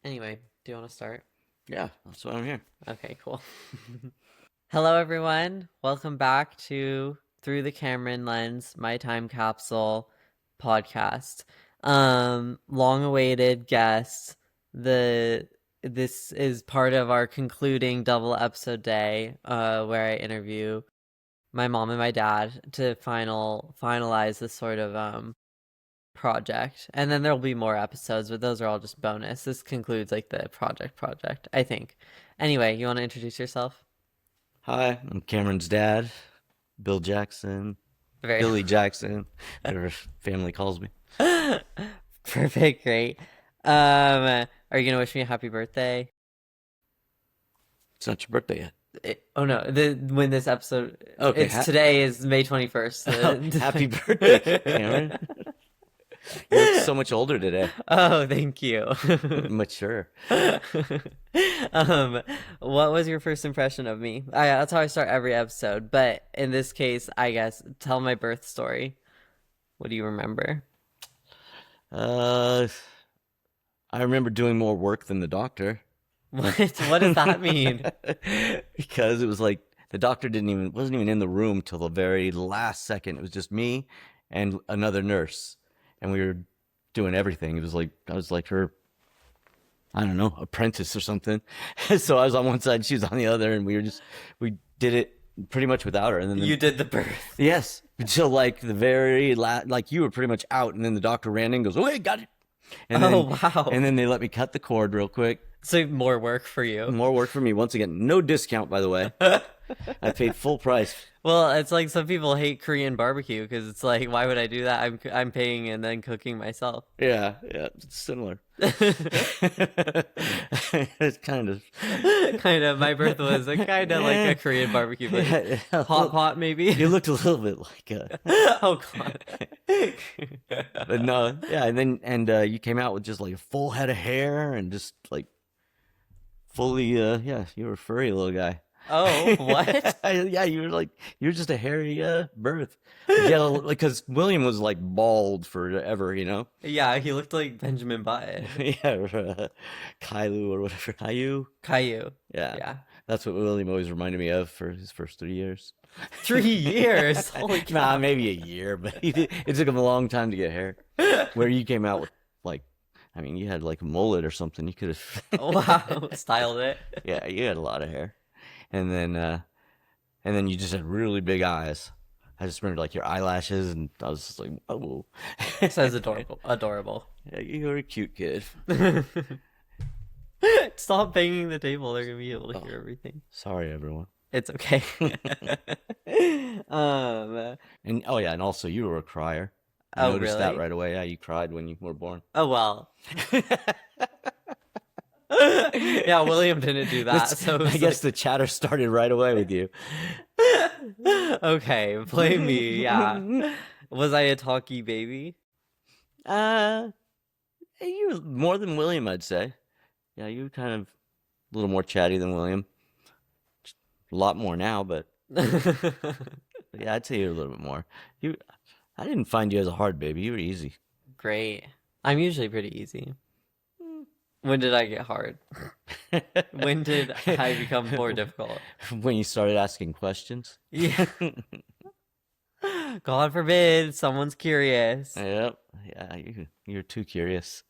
Anyway, do you want to start? Yeah, that's why I'm here. Okay, cool. Hello, everyone. Welcome back to Through the Cameron Lens, My Time Capsule podcast. Long-awaited guest. The This is part of our concluding double episode day, where I interview my mom and my dad to finalize this sort of project. And then there'll be more episodes, but those are all just bonus. This concludes like the project, I think. Anyway, you want to introduce yourself? Hi, I'm Cameron's dad, Bill Jackson, Very Billy Jackson, whatever family calls me. perfect, great. Are you gonna wish me a happy birthday? It's not your birthday yet. Oh no, when this episode Okay, it's today is May 21st. oh, happy birthday, Cameron. You look so much older today. Oh, thank you. Mature. Um, what was your first impression of me? That's how I start every episode, but in this case, I guess tell my birth story. What do you remember? Uh, I remember doing more work than the doctor. What does that mean? Because it was like the doctor wasn't even in the room till the very last second. It was just me and another nurse, and we were doing everything. It was like I was like her, I don't know, apprentice or something. So I was on one side, she was on the other, and we did it pretty much without her. And then You did the birth. yes, until like the very last, like you were pretty much out, and then the doctor ran in and goes, "Okay, got it." And Oh, then wow. and then they let me cut the cord real quick. So more work for you. More work for me once again. No discount, by the way. I paid full price. Well, it's like some people hate Korean barbecue because it's like, why would I do that? I'm paying and then cooking myself. Yeah, it's similar. It's kind of. Kind of. My birth was a kind of like a Korean barbecue, but Yeah, hot pot maybe. you looked a little bit like Oh God. but no, yeah, and you came out with just like a full head of hair and just like fully, yeah, you were a furry little guy. Oh, what? Yeah, you were just a hairy birth. Yeah, because William was like bald forever, you know. Yeah, he looked like Benjamin Button. Yeah, or, Kailu or whatever. Caillou. Caillou. Yeah, Yeah. that's what William always reminded me of for his first 3 years. 3 years. Holy Nah, cow. maybe a year, but it took him a long time to get hair. Where you came out with like, I mean, you had like a mullet or something. You could have, Wow. Styled it. yeah, you had a lot of hair, and then you just had really big eyes. I just remember like your eyelashes, and I was just like, oh, Says adorable. Adorable. yeah, you were a cute kid. Stop banging the table. They're gonna be able to Oh, hear everything. sorry, everyone. It's okay. um. And oh yeah, and also you were a crier. I Oh, noticed that really? right away. Yeah, you cried when you were born. Oh well. Yeah, William didn't do that, so it I was guess the chatter started right away with you. okay, blame me. Yeah. Was I a talky baby? Uh, you were more than William, I'd say. Yeah, you were kind of a little more chatty than William. A lot more now, but yeah, I'd say you're a little bit more. You, I didn't find you as a hard baby. You were easy. Great. I'm usually pretty easy. When did I get hard? When did I become more difficult? When you started asking questions. Yeah. God forbid someone's curious. Yep. Yeah, you're too curious.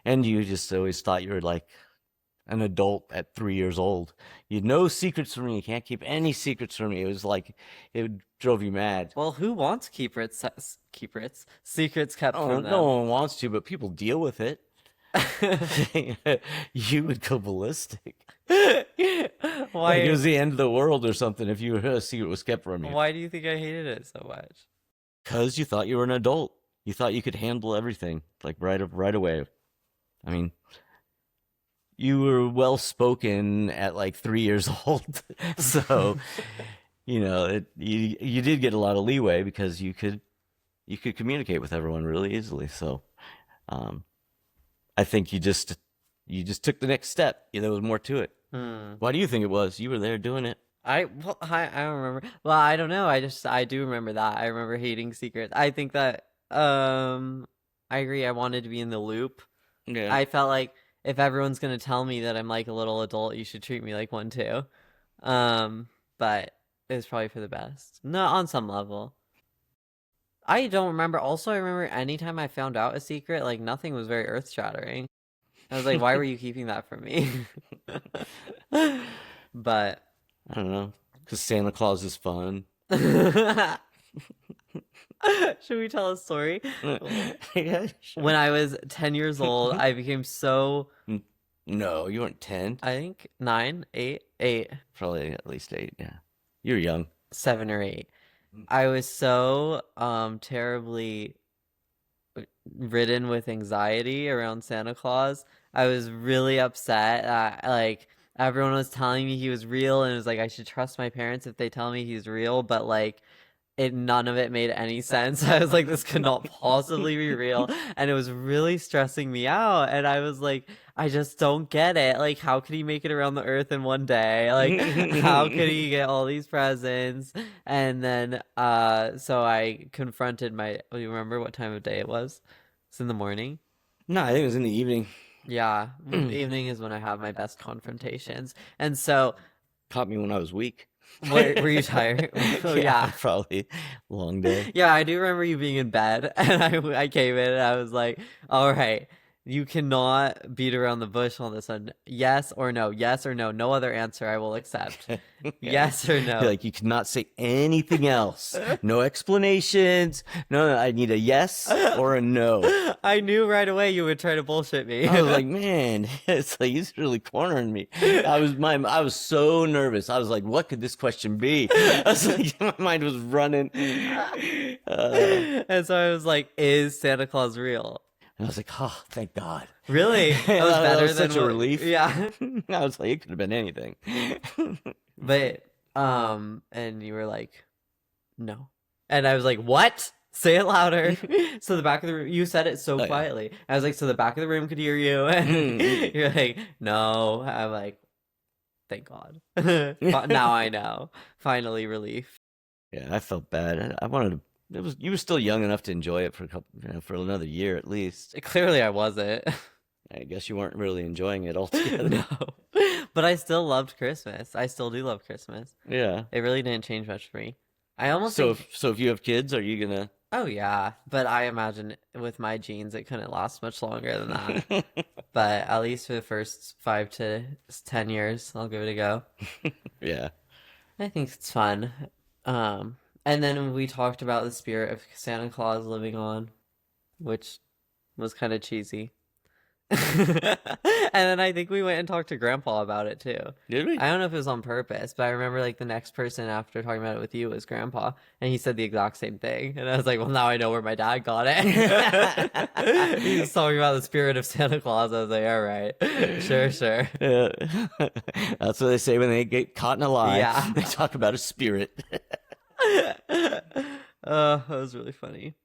And you just always thought you were like an adult at 3 years old. You had no secrets from me. You can't keep any secrets from me. It was like it drove you mad. Well, who wants secrets kept Oh, from no them? one wants to, but people deal with it. You would go ballistic. Like it Why? was the end of the world or something if a secret was kept from you. Why do you think I hated it so much? Because you thought you were an adult. You thought you could handle everything like right away. I mean, you were well spoken at like 3 years old, so you did get a lot of leeway because you could communicate with everyone really easily. So, um, I think you just took the next step. Yeah, there was more to it. Hmm. Why do you think it was? You were there doing it. I don't remember. Well, I don't know. I do remember that. I remember hating secrets. I think that I agree. I wanted to be in the loop. Yeah. I felt like if everyone's gonna tell me that I'm like a little adult, you should treat me like one too. Um, but it's probably for the best. No, on some level. I don't remember. Also, I remember anytime I found out a secret, like nothing was very earth-shattering. I was like, why were you keeping that from me? But I don't know, because Santa Claus is fun. should we tell a story? Yeah, When sure. I was 10 years old, I became so, No, you weren't 10. I think 9, 8, 8, Probably at least 8. Yeah, you're young. 7 or 8. I was so terribly ridden with anxiety around Santa Claus. I was really upset that like everyone was telling me he was real and it was like I should trust my parents if they tell me he's real, but like none of it made any sense. I was like, this could not possibly be real. And it was really stressing me out. And I was like, I just don't get it. Like, how could he make it around the earth in one day? Like, how could he get all these presents? And then so I confronted my you remember what time of day it was? It's in the morning. No, I think it was in the evening. Yeah, evening is when I have my best confrontations. And so, Caught me when I was weak. what were you tired? Oh Yeah, yeah. probably long day. Yeah, I do remember you being in bed, and I came in and I was like, "All right, you cannot beat around the bush on this one. Yes or no? Yes or no? No other answer I will accept. Yeah. Yes or You're no?" like, you cannot say anything else. No explanations. No, I need a yes or a no. I knew right away you would try to bullshit me. I was like, man, it's like he's really cornering me. I was so nervous. I was like, what could this question be? I was like, my mind was running. And so I was like, "Is Santa Claus real?" And I was like, oh, thank God. Really? That was That better was than such a what. relief. Yeah. I was like, it could have been anything. But and you were like, "No," and I was like, "What? Say it louder." So the back of the room, you said it so Oh yeah. quietly. I was like, so the back of the room could hear you. And you're like, "No." I'm like, thank God. Now I know. Finally, relief. Yeah, I felt bad. I wanted to. It was you were still young enough to enjoy it for a couple, for another year at least. Clearly, I wasn't. I guess you weren't really enjoying it altogether. No, but I still loved Christmas. I still do love Christmas. Yeah. It really didn't change much for me. I almost So think. if you have kids, are you gonna? Oh yeah, but I imagine with my genes it couldn't last much longer than that. But at least for the first 5 to 10 years, I'll give it a go. Yeah. I think it's fun. And then we talked about the spirit of Santa Claus living on, which was kind of cheesy. And then I think we went and talked to Grandpa about it too. Did we? I don't know if it was on purpose, but I remember like the next person after talking about it with you was Grandpa, and he said the exact same thing. And I was like, well, now I know where my dad got it. He was talking about the spirit of Santa Claus. I was like, all right, sure, sure. Yeah. That's what they say when they get caught in a lie. Yeah. They talk about a spirit. That was really funny.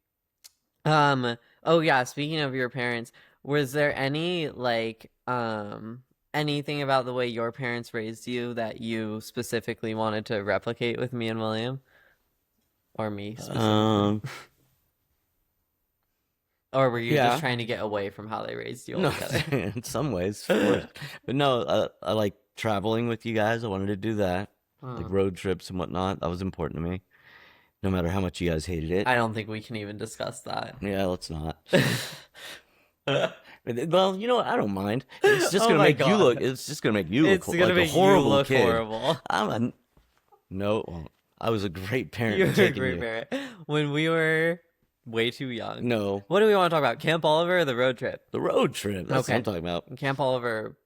Oh yeah, speaking of your parents, was there any like anything about the way your parents raised you that you specifically wanted to replicate with me and William? Or me specifically? Or were you Yeah. just trying to get away from how they raised you No, altogether? in some ways, of course. But no, I like traveling with you guys. I wanted to do that, like Huh. road trips and whatnot. That was important to me, no matter how much you guys hated it. I don't think we can even discuss that. Yeah, let's not. Well, you know what? I don't mind. It's just Oh gonna my make you look. God. It's just gonna make you look It's gonna like a make you horrible look kid. horrible. I'm a no. Well, I was a great parent. You're for a taking great you. parent. When we were way too young. No, What do we want to talk about? Camp Oliver or the road trip? the road trip. That's what I'm Okay. talking about. Camp Oliver,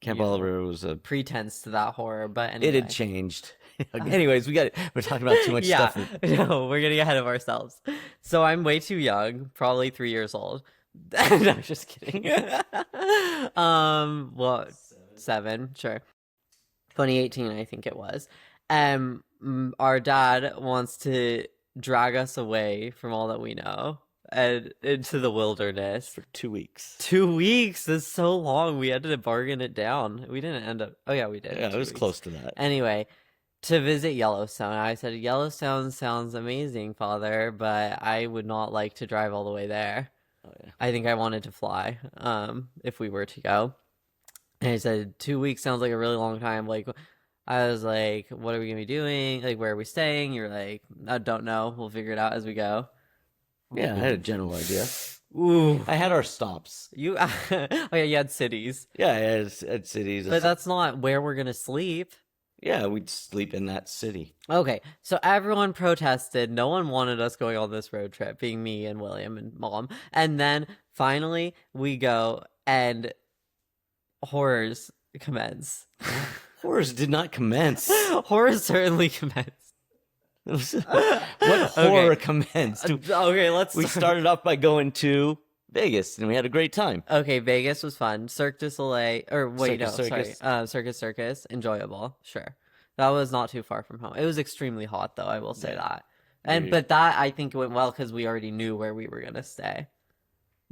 Camp you know, Oliver was a. pretense to that horror, but It anyway. had changed. Anyways, we're talking about too much Yeah, stuff. no, we're getting ahead of ourselves. So I'm way too young, probably 3 years old. No, just kidding. Well, 7, sure. 2018, I think it was. Our dad wants to drag us away from all that we know and into the wilderness. For 2 weeks. 2 weeks is so long. We had to bargain it down. We didn't end up. Oh yeah, we did. Yeah, it 2 was weeks. close to that. Anyway, to visit Yellowstone. I said, Yellowstone sounds amazing, Father, but I would not like to drive all the way there. Oh yeah. I think I wanted to fly, if we were to go. And he said 2 weeks sounds like a really long time. Like, I was like, what are we gonna be doing? Like, where are we staying? You're like, I don't know. We'll figure it out as we go. Yeah, I had a general idea. Ooh, I had our stops. you. Oh yeah, you had cities, Yeah, I had cities. but that's not where we're gonna sleep. Yeah, we'd sleep in that city. Okay, so everyone protested. No one wanted us going on this road trip, being me and William and Mom. And then finally we go and horrors commence. Horrors did not commence. Horrors certainly commence. What horror commenced? Okay, We started off by going to Vegas, and we had a great time. Okay, Vegas was fun. Cirque du Soleil, or wait, Circus, no, circus. sorry, Circus, enjoyable, sure. That was not too far from home. It was extremely hot, though. I will say Yeah. that. But that I think went well because we already knew where we were gonna stay.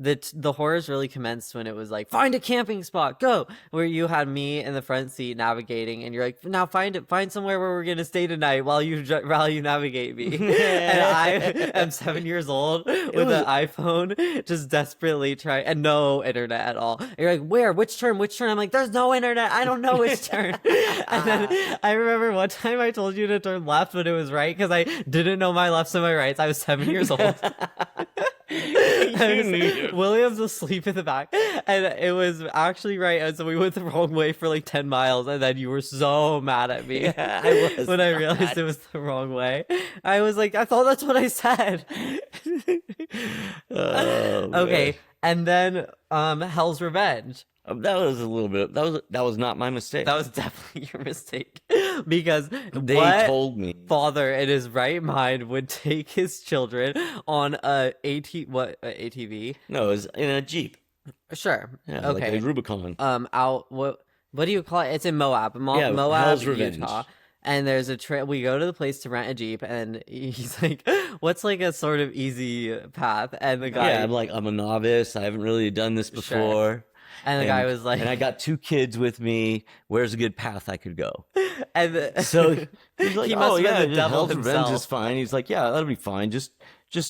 The horrors really commenced when it was like, find a camping spot, go, where you had me in the front seat navigating, and you're like, now find somewhere where we're gonna stay tonight while you navigate me. And I am 7 years old with an iPhone, just desperately trying, and no internet at all. And you're like, where, which turn? I'm like, there's no internet, I don't know which turn. And then I remember one time I told you to turn left, but it was right because I didn't know my lefts and my rights. I was 7 years old. William's asleep in the back, and it was actually right. And so we went the wrong way for like 10 miles, and then you were so mad at me when I realized it was the wrong way. I was like, I thought that's what I said. Okay, and then Hell's Revenge. That was a little bit. That was not my mistake. That was definitely your mistake because they told me father in his right mind would take his children on a ATV? No, it was in a Jeep. Sure. Yeah, okay. like a Rubicon. Out what do you call it? It's in Moab. Yeah, Moab, Hell's Revenge. Utah. And there's a trail. We go to the place to rent a Jeep, and he's like, "What's like a sort of easy path?" And the guy, yeah, I'm a novice. I haven't really done this before. Sure. And the guy was like, and I got 2 kids with me. Where's a good path I could go? And so he's like, he must oh have been yeah, the devil Hell's Revenge himself. is fine. He's like, yeah, that'll be fine. Just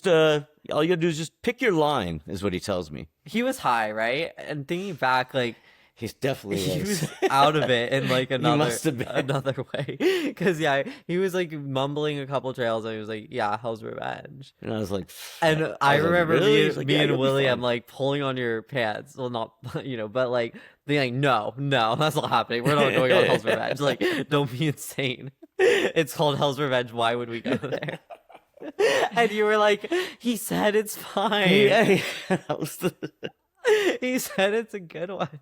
all you gotta do is just pick your line, is what he tells me. He was high, right? And thinking back, like, He's definitely he was out of it in like another way. Because yeah, he was like mumbling a couple trails, and he was like, "Yeah, Hell's Revenge." And I was like, and I remember like, really? me and William like pulling on your pants. Well, not but like being like, "No, that's not happening. We're not going on Hell's Revenge. Like, don't be insane. It's called Hell's Revenge. Why would we go there?" And you were like, "He said it's fine. Yeah, He said it's a good one."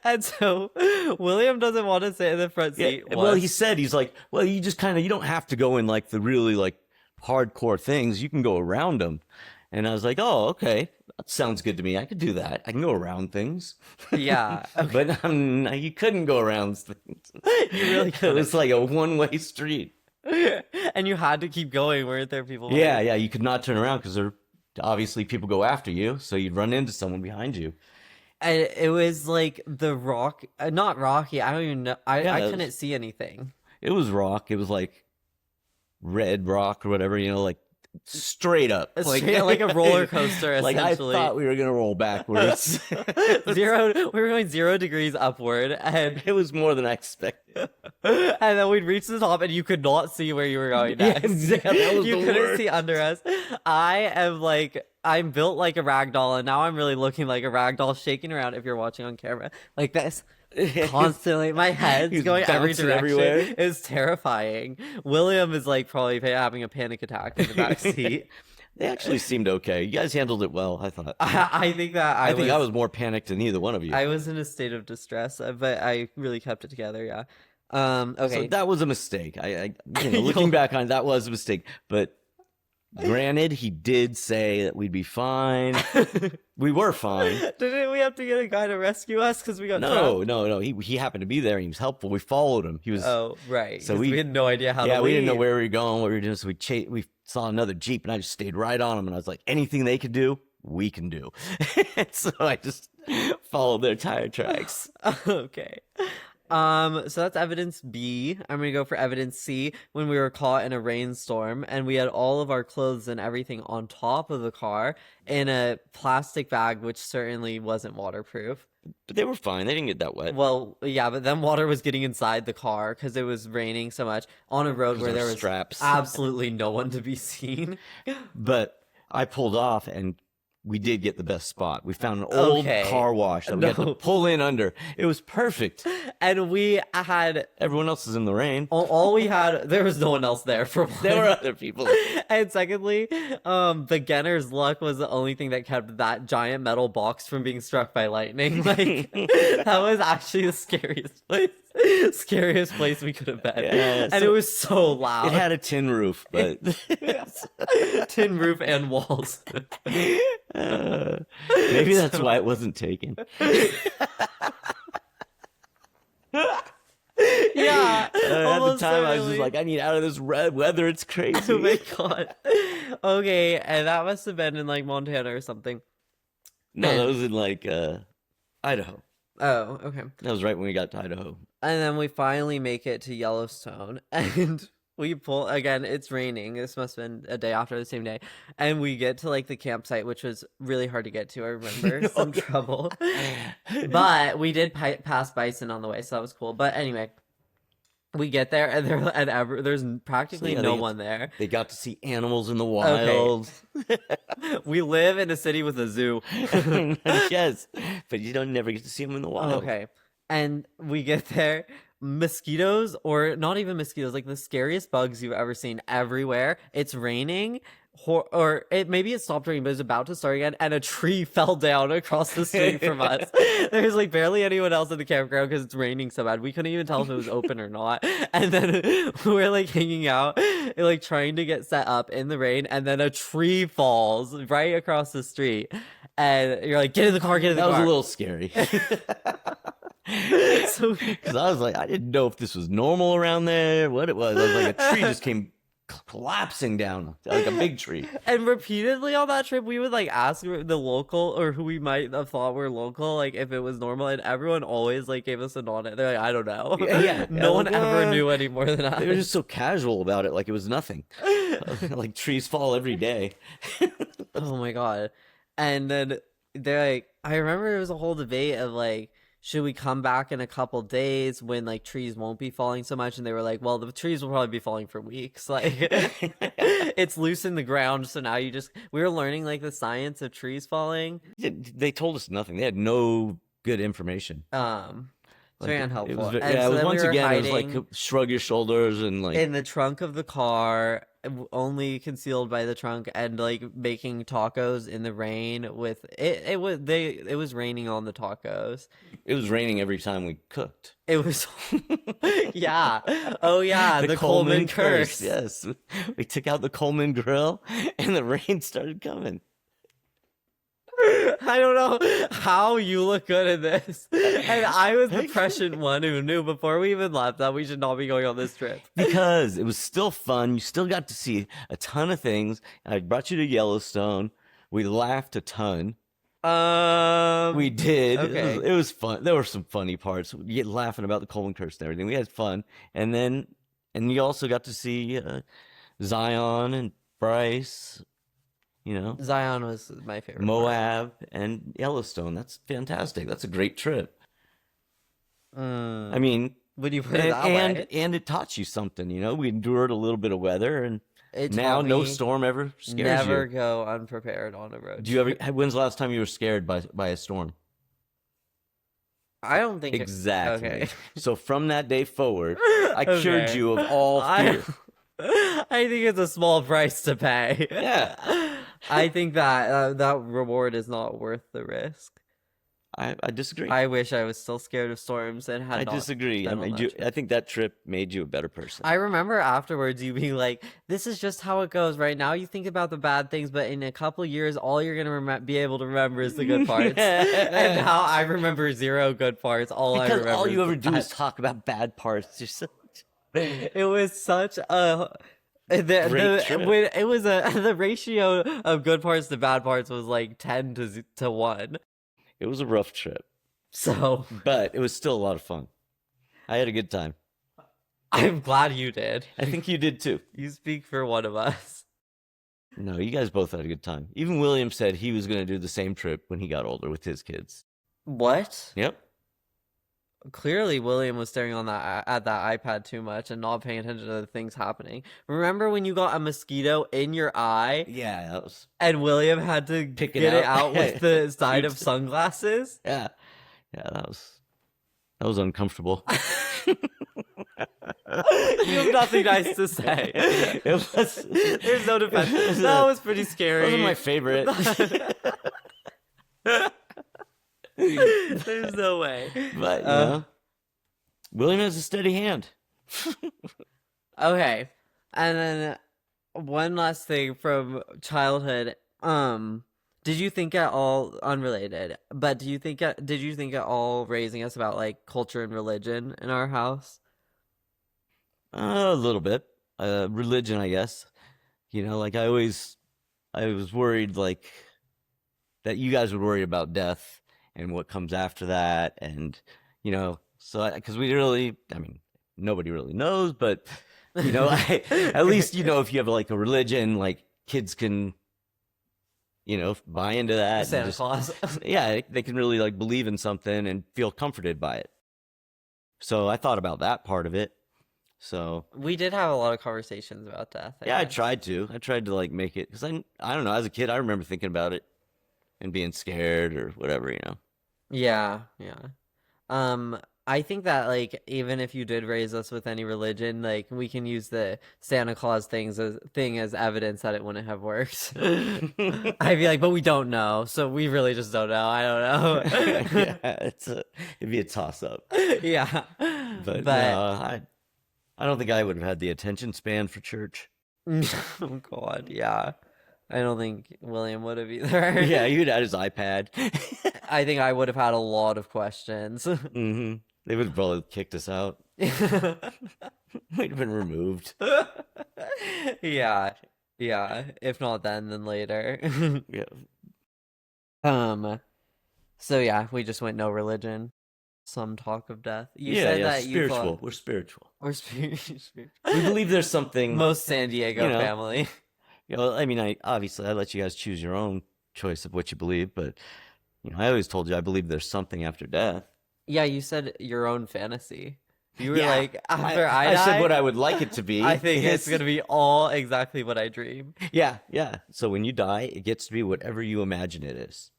And so William doesn't want to sit in the front seat. Yeah, well, he's like, well, you just you don't have to go in like the really like hardcore things. You can go around them. And I was like, oh, okay, that sounds good to me. I could do that. I can go around things. Yeah, okay. But you couldn't go around things. You really couldn't. It was like a one-way street. And you had to keep going. Weren't there people? Yeah, you could not turn around because obviously people go after you, so you'd run into someone behind you. And it was like the rock, not rocky. I don't even know. I couldn't see anything. It was rock. It was like red rock or whatever, like straight up. Like a roller coster, essentially. Like I thought we were going to roll backwards. We were going 0 degrees upward, and it was more than I expected. And then we'd reach the top, and you could not see where you were going next. Yeah, exactly. That was you the couldn't worst. see under us. I'm built like a rag doll, and now I'm really looking like a rag doll, shaking around if you're watching on camera. Like this. Constantly, my head's going every direction. Everywhere. It's terrifying. William is like probably having a panic attack in the back seat. They actually seemed okay. You guys handled it well, I thought. I think that I was more panicked than either one of you. I was in a state of distress, but I really kept it together. Yeah. Okay. So that was a mistake. Looking back on it, that was a mistake. But granted, he did say that we'd be fine. We were fine. Didn't we have to get a guy to rescue us because we got trapped? No. He happened to be there. He was helpful. We followed him. He was. Oh, right. So we had no idea how to leave. Yeah, we didn't know where we were going, what we were doing. So we saw another Jeep, and I just stayed right on him. And I was like, anything they could do, we can do. So I just followed their tire tracks. Okay. So that's evidence B. I'm gonna go for evidence C when we were caught in a rainstorm and we had all of our clothes and everything on top of the car in a plastic bag, which certainly wasn't waterproof. But they were fine. They didn't get that wet Well, yeah, but then water was getting inside the car because it was raining so much on a road because where our there was straps. absolutely no one to be seen. But I pulled off and we did get the best spot. We found an old Okay. car wash that we had to No. pull in under. It was perfect. And we had Everyone else is in the rain. all we had, there was no one else there for one. There were other people. And secondly, the Genner's luck was the only thing that kept that giant metal box from being struck by lightning. Like that was actually the scariest place we could have been. Yeah, And so it was so loud. It had a tin roof, but Tin roof and walls. maybe that's why it wasn't taken. Yeah. At the almost time, I was just certainly. like, I need out of this red weather. It's crazy. Oh my god. Okay, and that must have been in like Montana or something. No, that was in like Idaho. Oh, okay. That was right when we got to Idaho. And then we finally make it to Yellowstone and we pull again, it's raining. This must have been a day after the same day. And we get to like the campsite, which was really hard to get to. I remember some trouble. But we did pass bison on the way, so that was cool. But anyway, we get there and there's practically So, yeah, no they- one there. They got to see animals in the wild. We live in a city with a zoo. Yes, but you don't never get to see them in the wild. Okay. And we get there, mosquitoes, or not even mosquitoes, like the scariest bugs you've ever seen everywhere. It's raining, or maybe it stopped raining, but it's about to start again, and a tree fell down across the street from us. There's like barely anyone else in the campground because it's raining so bad. We couldn't even tell if it was open or not. And then we're like hanging out, like trying to get set up in the rain, and then a tree falls right across the street. And you're like, get in the car, get in the That car. was a little scary. So Because I was like, I didn't know if this was normal around there, what it was. I was like, a tree just came collapsing down, like a big tree. And repeatedly on that trip, we would like ask the local or who we might have thought were local, like if it was normal, and everyone always like gave us a nod. They're like, I don't know. Yeah. No one Like, ever knew any more than us. They were just so casual about it, like it was nothing. Like trees fall every day. Oh my god. And then they're like, I remember there was a whole debate of like, should we come back in a couple days when like trees won't be falling so much? And they were like, well, the trees will probably be falling for weeks. Like it's loose in the ground. So now we were learning like the science of trees falling. They told us nothing. They had no good information. It's very unhelpful. It was, And yeah, so it was then we once were again, it was hiding like shrug your shoulders and like. in the trunk of the car, only concealed by the trunk, and like making tacos in the rain with it. It was raining on the tacos. It was raining every time we cooked. It was, yeah. Oh yeah, the Coleman curse. Yes, we took out the Coleman grill, and the rain started coming. I don't know how you look good at this. And I was the prescient one who knew before we even left that we should not be going on this trip. Because it was still fun. You still got to see a ton of things. I brought you to Yellowstone. We laughed a ton. We did. Okay. It was fun. There were some funny parts. We get laughing about the Coleman curse and everything. We had fun. And you also got to see Zion and Bryce, Zion was my favorite. Moab and Yellowstone. That's fantastic. That's a great trip. I mean, When you put it that way. and it taught you something, We endured a little bit of weather, and It now taught no me storm ever scares never you. go unprepared on a road. Do you ever? When's the last time you were scared by a storm? I don't think Exactly. Okay. So from that day forward, I cured Okay. you of all fear. I think it's a small price to pay. Yeah. I think that that reward is not worth the risk. I disagree. I wish I was still scared of storms and had I not disagree. I been on mean, that trip. I think that trip made you a better person. I remember afterwards you being like, "This is just how it goes. Right now, you think about the bad things, but in a couple years, all you're gonna be able to remember is the good parts." And now I remember zero good parts. All I Because remember all is you the ever do bad is talk about bad parts. You're so It was such a Great trip. when it was the ratio of good parts to bad parts was like 10 to 1. It was a rough trip, So but it was still a lot of fun. I had a good time. I'm glad you did. I think you did too. You speak for one of us. No, you guys both had a good time. Even William said he was going to do the same trip when he got older with his kids. What? Yep. Clearly, William was staring on that at that iPad too much and not paying attention to the things happening. Remember when you got a mosquito in your eye Yeah, that was and William had to Pick it get it out. out with the side of sunglasses? yeah, yeah. That was uncomfortable. You have nothing nice to say. It was. There's no defense. That was pretty scary. It wasn't my favorite. There's no way. But you know, William has a steady hand. Okay. And then one last thing from childhood. Did you think at all unrelated, but did you think at all raising us about like culture and religion in our house? A little bit. Religion, I guess. You know, like I was worried like that you guys would worry about death and what comes after that, and you know, so because I mean, nobody really knows, but you know, at least you know if you have like a religion, like kids can, you know, buy into that. Santa Claus. Yeah, they can really like believe in something and feel comforted by it. So I thought about that part of it. So We did have a lot of conversations about death. yeah, I guess. tried to. I tried to like make it because I don't know. As a kid, I remember thinking about it and being scared or whatever, you know. Yeah, yeah. I think that like even if you did raise us with any religion, like we can use the Santa Claus thing as evidence that it wouldn't have worked. I'd be like, but we don't know, so we really just don't know. I don't know. Yeah, it'd be a toss up. Yeah, But but no, I don't think I would have had the attention span for church. oh God, yeah. I don't think William would have either. Yeah, you'd had his iPad. I think I would have had a lot of questions. Hmm. They would have probably kicked us out. We'd have been removed. Yeah, yeah. If not then later. Yeah. So yeah, we just went no religion. Some talk of death. You Yeah, said yeah. that you Spiritual. thought We're spiritual. we're spiritual. We believe there's something. Most San Diego You know. family. You know, I mean, I let you guys choose your own choice of what you believe, but you know, I always told you I believe there's something after death. Yeah, you said your own fantasy. You were Yeah, like, after I said die, what I would like it to be. I think it's gonna be all exactly what I dream. Yeah, yeah. So when you die, it gets to be whatever you imagine it is.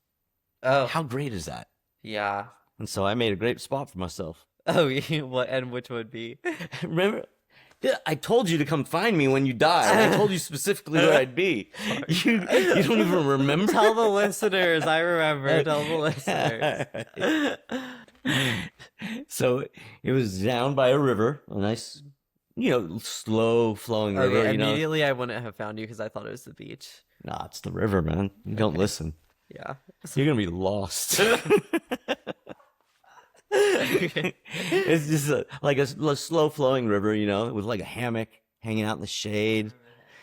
Oh, How great is that? yeah. And so I made a great spot for myself. Oh, what and which would be? Remember? Yeah, I told you to come find me when you die. I told you specifically where I'd be. You don't even remember? Tell the listeners. I remember. Tell the listeners. So it was down by a river, a nice, you know, slow flowing river. Okay, You know, immediately I wouldn't have found you because I thought it was the beach. nah, it's the river, man. You don't listen. Yeah. You're gonna be lost. Okay. It's just like a slow flowing river, you know, with like a hammock hanging out in the shade,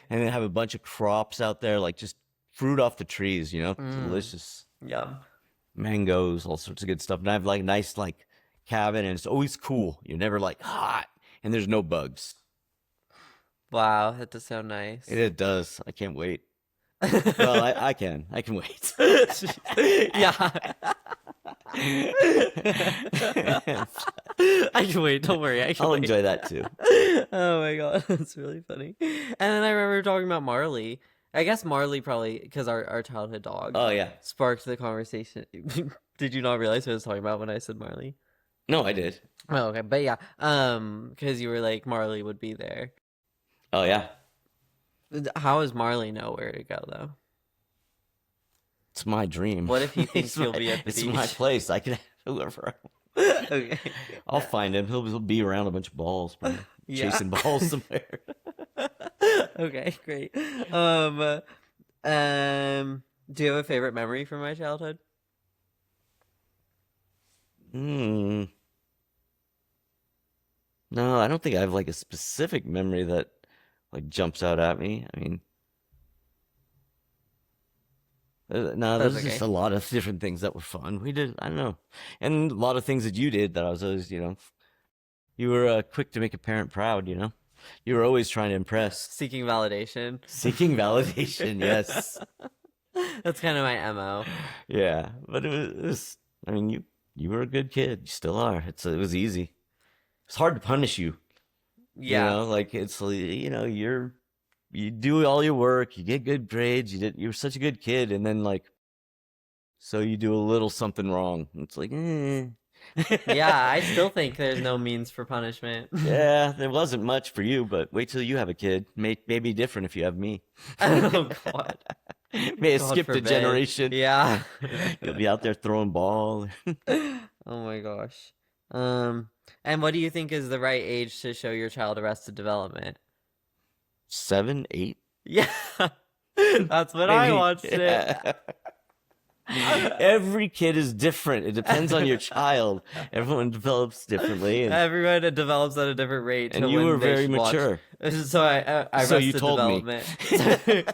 and then have a bunch of crops out there, like just fruit off the trees, you know, delicious Yum. mangoes, all sorts of good stuff. And I have like a nice like cabin, and it's always cool. You're never like hot, and there's no bugs. Wow, that does sound nice. It does. I can't wait. Well, I can wait. Yeah. I can wait. Don't worry. I can I'll wait. enjoy that too. Oh my God, that's really funny. And then I remember talking about Marley. I guess Marley probably because our childhood dog Oh yeah. sparked the conversation. Did you not realize what I was talking about when I said Marley? No, I did. Oh, okay, but yeah, because you were like Marley would be there. Oh yeah. How does Marley know where to go though? It's my dream. What if he thinks It's he'll my- be at the It's beach? my place. I can have whoever. Okay. I'll find him. He'll be around a bunch of balls, probably, Yeah. chasing balls somewhere. Okay, great. Do you have a favorite memory from my childhood? Hmm. No, I don't think I have like a specific memory that like jumps out at me. I mean, no, That's there's just okay. a lot of different things that were fun. We did, I don't know, and a lot of things that you did that I was always, you know, You were quick to make a parent proud, you know? You were always trying to impress. Seeking validation. Seeking validation, yes. That's kind of my MO. Yeah, but I mean, you were a good kid. You still are. It was easy. It's hard to punish you, you Yeah. know? Like it's you know, you do all your work, you get good grades, you were such a good kid, and then like so you do a little something wrong. It's like, Yeah, I still think there's no means for punishment. yeah, there wasn't much for you, but wait till you have a kid. May be different if you have me. Oh God. May have God skipped a forbid. generation. Yeah. You'll be out there throwing ball. Oh my gosh. Um, and what do you think is the right age to show your child Arrested Development? 7, 8, Yeah. That's when I maybe. watched it. Every kid is different. It depends on your child. Everyone develops differently, Everyone develops at a different rate to and you were when they very should watch. mature. So I So you Arrested told me. Development.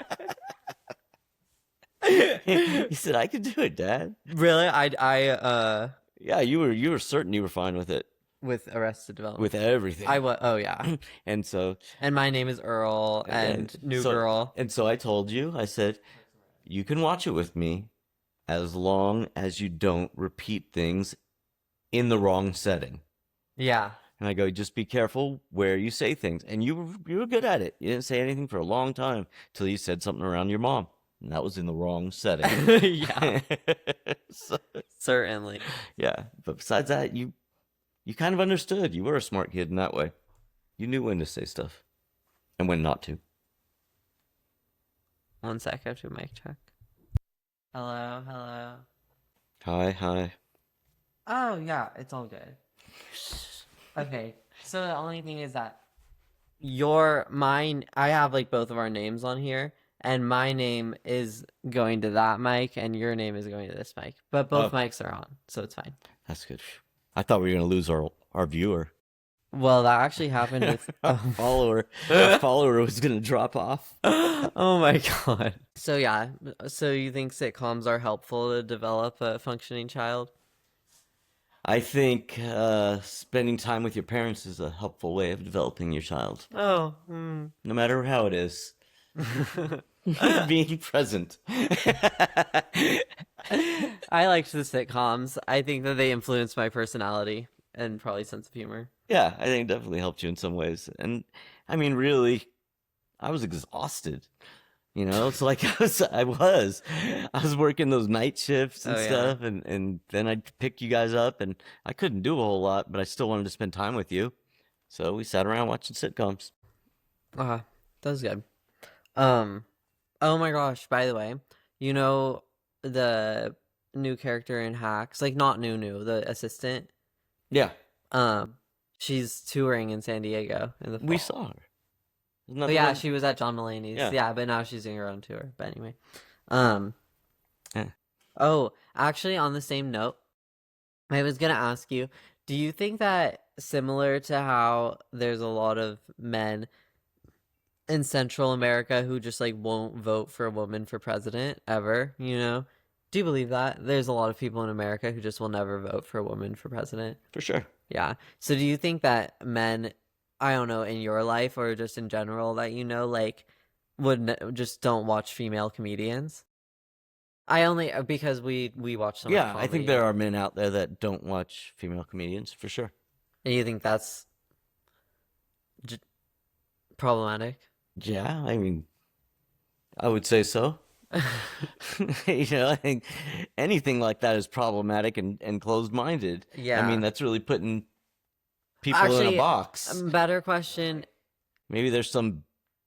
You said I could do it, Dad. Really? Yeah, you were certain you were fine with it, With Arrested Development. with everything. I was. Oh yeah. And so And my name is Earl and New Girl. and so I told you, I said, you can watch it with me as long as you don't repeat things in the wrong setting. Yeah. And I go, just be careful where you say things. And you were good at it. You didn't say anything for a long time till you said something around your mom. And that was in the wrong setting. Yeah. So, Certainly. yeah. But besides that, you kind of understood. You were a smart kid in that way. You knew when to say stuff and when not to. One sec, I have to mic check. Hello, hello. Hi, hi. Oh yeah, it's all good. Okay, so the only thing is that I have like both of our names on here, and my name is going to that mic, and your name is going to this mic. But both Oh, mics are on, so it's fine. that's good. I thought we were gonna lose our viewer. Well, that actually happened with Our follower was gonna drop off. Oh my God. So yeah, so you think sitcoms are helpful to develop a functioning child? I think spending time with your parents is a helpful way of developing your child, Oh, no matter how it is. Being present. I liked the sitcoms. I think that they influenced my personality and probably sense of humor. Yeah, I think it definitely helped you in some ways. And I mean, really, I was exhausted. You know, it's like I was working those night shifts and Oh yeah. stuff, and then I'd pick you guys up, and I couldn't do a whole lot, but I still wanted to spend time with you. So we sat around watching sitcoms. That was good. Um, oh my gosh, by the way, you know the new character in Hacks, like not new, the assistant. Yeah, Um, she's touring in San Diego in the we fall. saw her. Isn't that But the yeah, one? she was at John Mulaney's. Yeah. Yeah, but now she's doing her own tour. But anyway. Um, Yeah. oh, actually on the same note, I was gonna ask you, do you think that similar to how there's a lot of men in Central America who just like won't vote for a woman for president ever, you know? Do you believe that? There's a lot of people in America who just will never vote for a woman for president. For sure. Yeah. So do you think that men, I don't know, in your life or just in general that you know, like just don't watch female comedians? I only because we watch so much Yeah, I think comedy. there are men out there that don't watch female comedians, for sure. And you think that's j problematic? Yeah, I mean, I would say so. You know, I think anything like that is problematic and closed-minded. I Yeah. mean, that's really putting people in a Actually, box. better question. Maybe there's some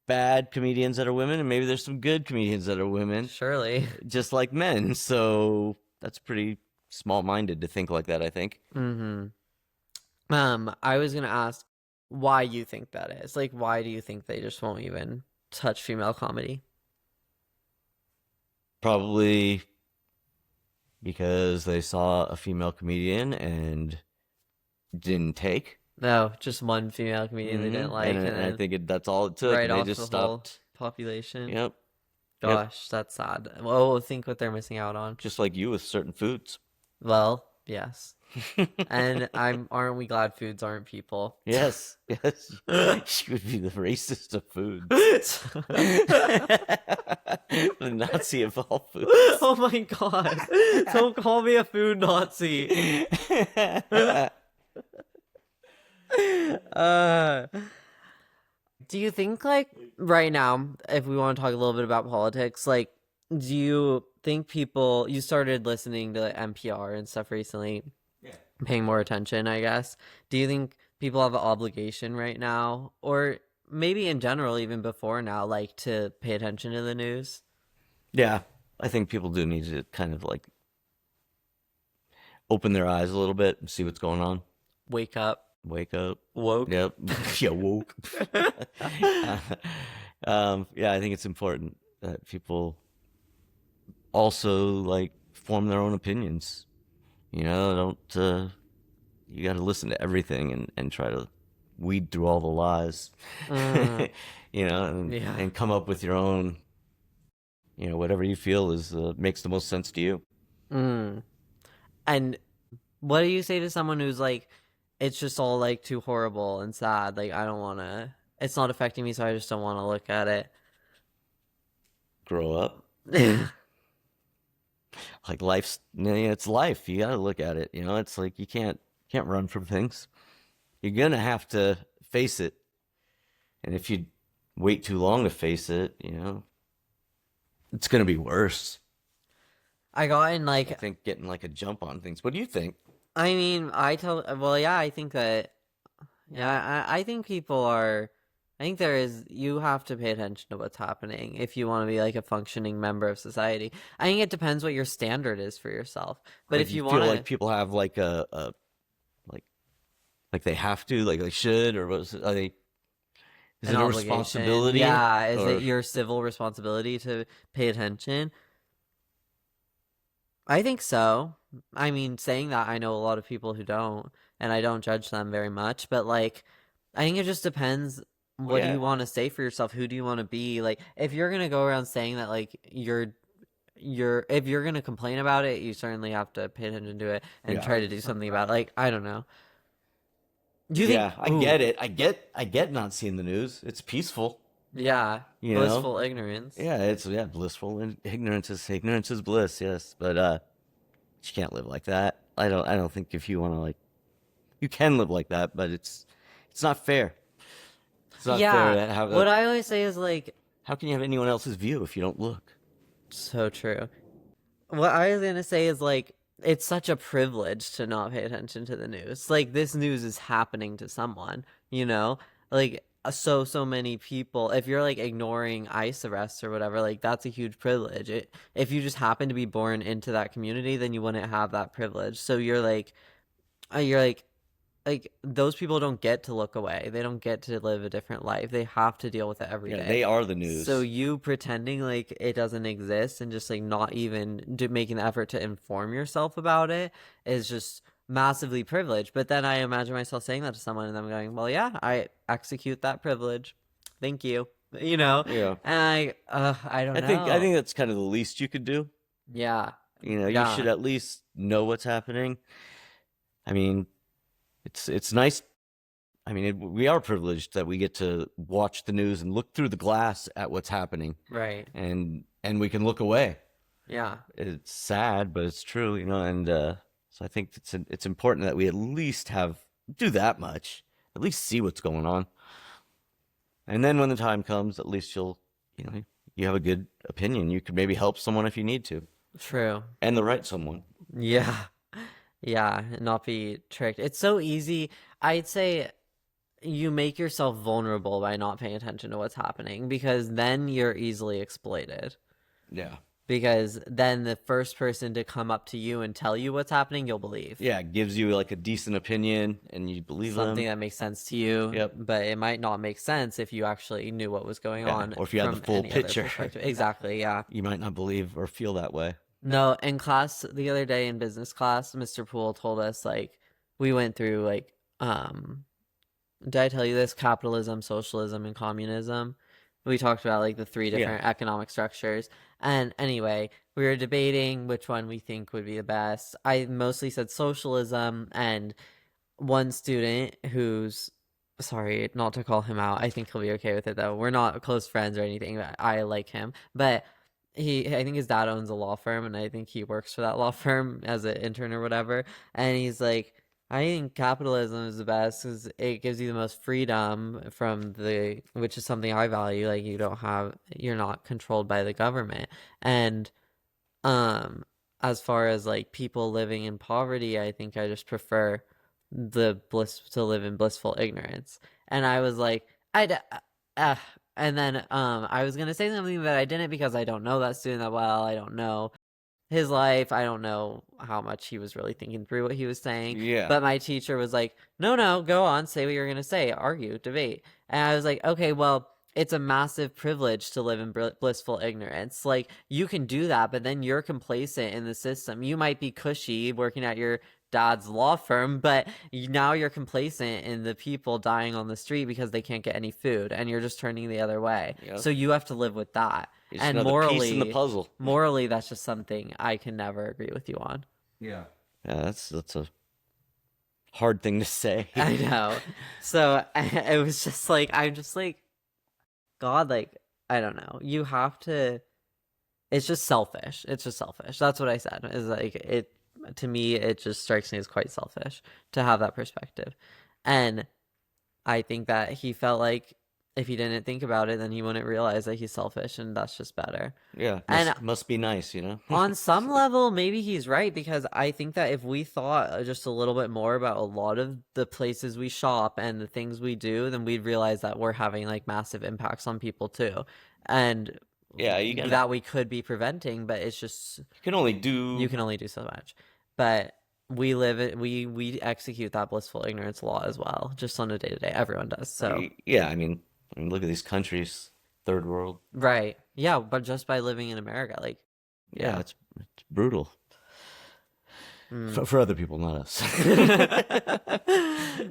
bad comedians that are women, and maybe there's some good comedians that are women, Surely. just like men. So that's pretty small-minded to think like that, I think. Mm-hmm. I was gonna ask why you think that is. Like, why do you think they just won't even touch female comedy? Probably because they saw a female comedian and didn't take. No, just one female comedian they didn't like, and And I then think that's all it took. right And they off just the whole stopped. population. Yep. Yep. Gosh, that's sad. Well, think what they're missing out on. Just like you with certain foods. Well, yes. And aren't we glad foods aren't people? Yes, yes. She would be the racist of foods. The Nazi of all foods. Oh my god. Don't call me a food Nazi. Uh, do you think, like, right now, if we want to talk a little bit about politics, like, do you think people, you started listening to NPR and stuff recently, Yeah. paying more attention, I guess. Do you think people have an obligation right now, or maybe in general, even before now, like, to pay attention to the news? Yeah, I think people do need to kind of like open their eyes a little bit and see what's going on. Wake up. Wake up. Woke. Yep. Yeah, woke. Yeah, I think it's important that people also like form their own opinions. Don't you got to listen to everything and try to weed through all the lies, Mm, and yeah. come up with your own, whatever you feel is makes the most sense to you. Mm. And what do you say to someone who's like, it's just all like too horrible and sad? Like, I don't want to, it's not affecting me, so I just don't want to look at Grow up. it. Like it's life. You got to look at it. It's like you can't run from things. You're gonna have to face it, and if you wait too long to face it, it's gonna be worse. I got in I like, think getting like a jump on things. What do you think? I mean, well, yeah, I think that, yeah, I think people are, I think there is, you have to pay attention to what's happening if you want to be like a functioning member of society. I think it depends what your standard is for yourself. But Like if you you want feel like to, people have like a like they have to, like they should, or are they? Is an it a obligation, responsibility yeah, is it or? your civil responsibility to pay attention? I think so. I mean, saying that, I know a lot of people who don't, and I don't judge them very much, but like, I think it just depends. Well, What do yeah, you want to say for yourself? Who do you want to be? Like, if you're gonna go around saying that, like, if you're gonna complain about it, you certainly have to pay attention to it and yeah, try to do something about it. Like, I don't know. Do you think, yeah. I ooh, get it. I get not seeing the news. It's peaceful. yeah, You know. blissful ignorance? Yeah, it's blissful and ignorance is bliss. Yes, but you can't live like that. I don't think if you want to like you can live like that, but it's not fair. It's not fair Yeah, to have what I always say is like, how can you have anyone else's view if you don't look? so true. What I was gonna say is like it's such a privilege to not pay attention to the news. Like this news is happening to someone, you know? Like so many people. If you're like ignoring ICE arrests or whatever, like that's a huge privilege. If you just happen to be born into that community, then you wouldn't have that privilege. So you're like those people don't get to look away. They don't get to live a different life. They have to deal with it every Yeah, day. they are the So news. you pretending like it doesn't exist and just like not even making the effort to inform yourself about it is just massively privileged. But then I imagine myself saying that to someone and them going, "Well, yeah, I execute that privilege. Thank you." You know? Yeah, And I don't I know. think that's kind of the least you could do. Yeah. You should Yeah. at least know what's happening. I mean, it's nice. I mean, we are privileged that we get to watch the news and look through the glass at what's happening, Right. and we can look away. Yeah. It's sad, but it's true, and so I think it's important that we at least do that much, at least see what's going on, and then when the time comes, at least you have a good opinion. You could maybe help someone if you need to, True. and the right someone. Yeah. Yeah, not be tricked. It's so easy. I'd say you make yourself vulnerable by not paying attention to what's happening because then you're easily exploited. Yeah, Because then the first person to come up to you and tell you what's happening, you'll believe. yeah, it gives you like a decent opinion, and you believe Something them. that makes sense to you, Yep. but it might not make sense if you actually knew what was going Yeah, on or if you had the from full any other picture, perspective. Exactly, yeah. you might not believe or feel that way. No, in class the other day in business class, Mr. Poole told us like we went through like did I tell you this? Capitalism, socialism, and communism. We talked about like the three Yeah. different economic structures. And anyway, we were debating which one we think would be the best. I mostly said socialism, and one student who's sorry, not to call him out. I think he'll be okay with it though. We're not close friends or anything. But I like him, but I think his dad owns a law firm, and I think he works for that law firm as an intern or whatever. And he's like, I think capitalism is the best because it gives you the most freedom from which is something I value. Like you're not controlled by the government. And um, as far as like people living in poverty, I think I just prefer the bliss to live in blissful ignorance. And I was like, uh, and then I was gonna say something that I didn't because I don't know that student that well. I don't know his life. I don't know how much he was really thinking through what he was saying. Yeah. But my teacher was like, no, no, go on, say what you're going to say, argue, debate. And I was like, okay, well, it's a massive privilege to live in blissful ignorance. Like, you can do that, but then you're complacent in the system. You might be cushy working at your dad's law firm, but now you're complacent in the people dying on the street because they can't get any food, and you're just turning the other way. Yep. So you have to live with that. It's And another piece in the puzzle. morally, that's just something I can never agree with you on. Yeah. Yeah, that's a hard thing to say. I know. So it was just like, I'm just like, God, like, I don't know. You have to, it's just selfish. It's just selfish. That's what I said. Is like, to me, it just strikes me as quite selfish to have that perspective. And I think that he felt like if he didn't think about it, then he wouldn't realize that he's selfish, and that's just better. Yeah, And must be nice, you know? on some level, maybe he's right because I think that if we thought just a little bit more about a lot of the places we shop and the things we do, then we'd realize that we're having like massive impacts on people too. And Yeah, you gotta, that we could be preventing, but it's just you can only do you can only do so much. But we live it, we execute that blissful ignorance law as well, just on a day to day. Everyone does. So yeah, I mean, look at these countries, third world. right. Yeah, but just by living in America, like Yeah, yeah. it's brutal. For other people, not us.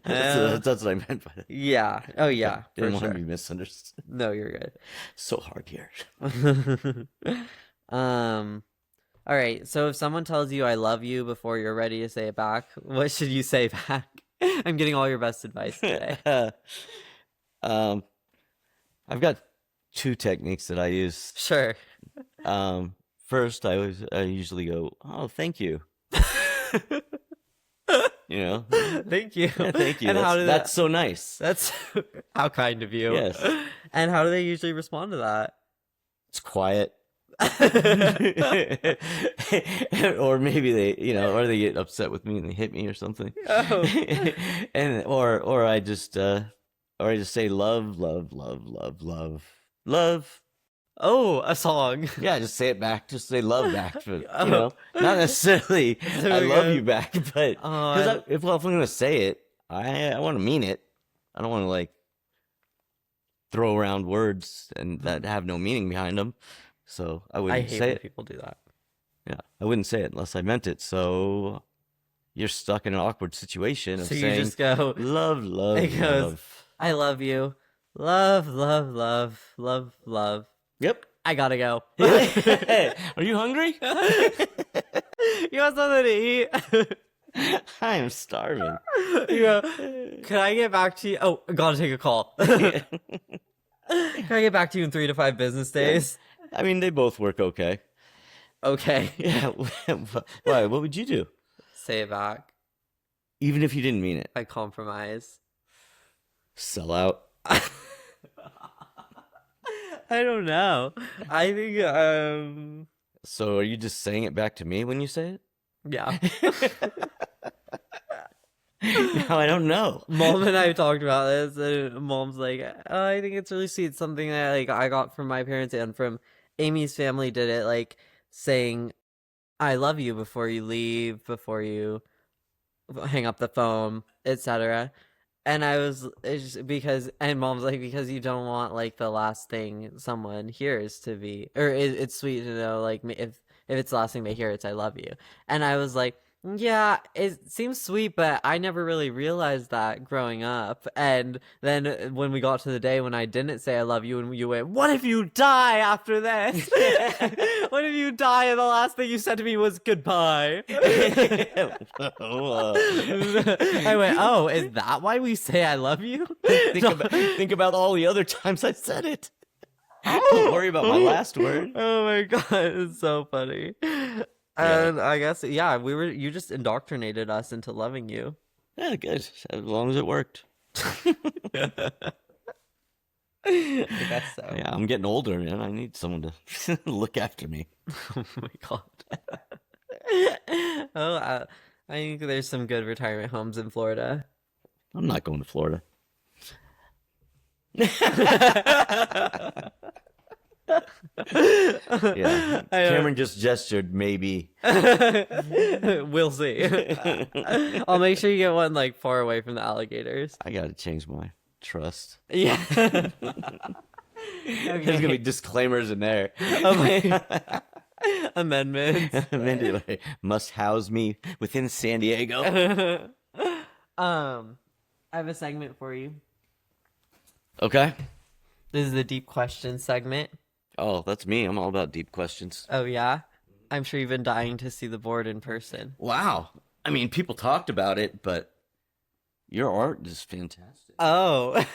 That's what I meant by that. Yeah. Oh yeah. Didn't For want sure. to be misunderstood. No, you're good. So hard here. Um, all right. So if someone tells you I love you before you're ready to say it back, what should you say back? I'm getting all your best advice today. um, I've got two techniques that I use. Sure. First, I usually go, "Oh, thank you." You know, Thank you. yeah, thank you. And That's so nice. that's how kind of you. Yes. And how do they usually respond to that? It's quiet. Or maybe or they get upset with me and they hit me or something. Oh. And or I just say love, love, love, love, love, love. Oh, a song. Yeah, just say it back. Just say love back. But, Oh. not necessarily There I we love go. you back, but Oh, because if I'm gonna say it, I want to mean it. I don't want to like throw around words and that have no meaning behind them. So I I wouldn't hate say when it. people do that. Yeah, I wouldn't say it unless I meant it. So you're stuck in an awkward situation of So you saying just go, love, love, it goes, love. I love you. Love, love, love, love, love. Yep. I gotta go. Are you hungry? You want something to eat? I am starving. You go, can I get back to you? Oh, I gotta take a call. Can I get back to you in 3 to 5 business days? I mean, they both work okay. Okay. Yeah. Why? What would you do? Say it back. Even if you didn't mean it. I compromise. Sell out. I don't know. I think, So are you just saying it back to me when you say it? yeah. No, I don't know. Mom and I talked about this, and Mom's like, oh, I think it's really sweet. Something that like I got from my parents and from Amy's family did it, like saying, I love you before you leave, before you hang up the phone, etc. And it's just because, and Mom's like, because you don't want like the last thing someone hears to be, or it's sweet to know, like if it's the last thing they hear, it's I love you. And I was like, Yeah, it seems sweet, but I never really realized that growing up. And then when we got to the day when I didn't say I love you, and you went, "What if you die after this? What if you die and the last thing you said to me was goodbye?" I went, "Oh, is that why we say I love you?" Think about all the other times I said it. Don't worry about my last word. Oh my God, it's so funny. Yeah. And I guess, yeah, you just indoctrinated us into loving you. Yeah, good. As long as it worked. I guess so. Yeah, I'm getting older, man. I need someone to look after me. Oh my God. Oh, I think there's some good retirement homes in Florida. I'm not going to Florida. Yeah. I Cameron just gestured, maybe. We'll see. I'll make sure you get one like far away from the alligators. I gotta change my trust. Yeah. There's gonna be disclaimers in there. Oh my. Amendments. Amended, must house me within San Diego. I have a segment for you. Okay. This is the deep question segment. Oh, that's me. I'm all about deep questions. Oh yeah? I'm sure you've been dying to see the board in person. Wow. I mean, people talked about it, but your art is fantastic. Oh. I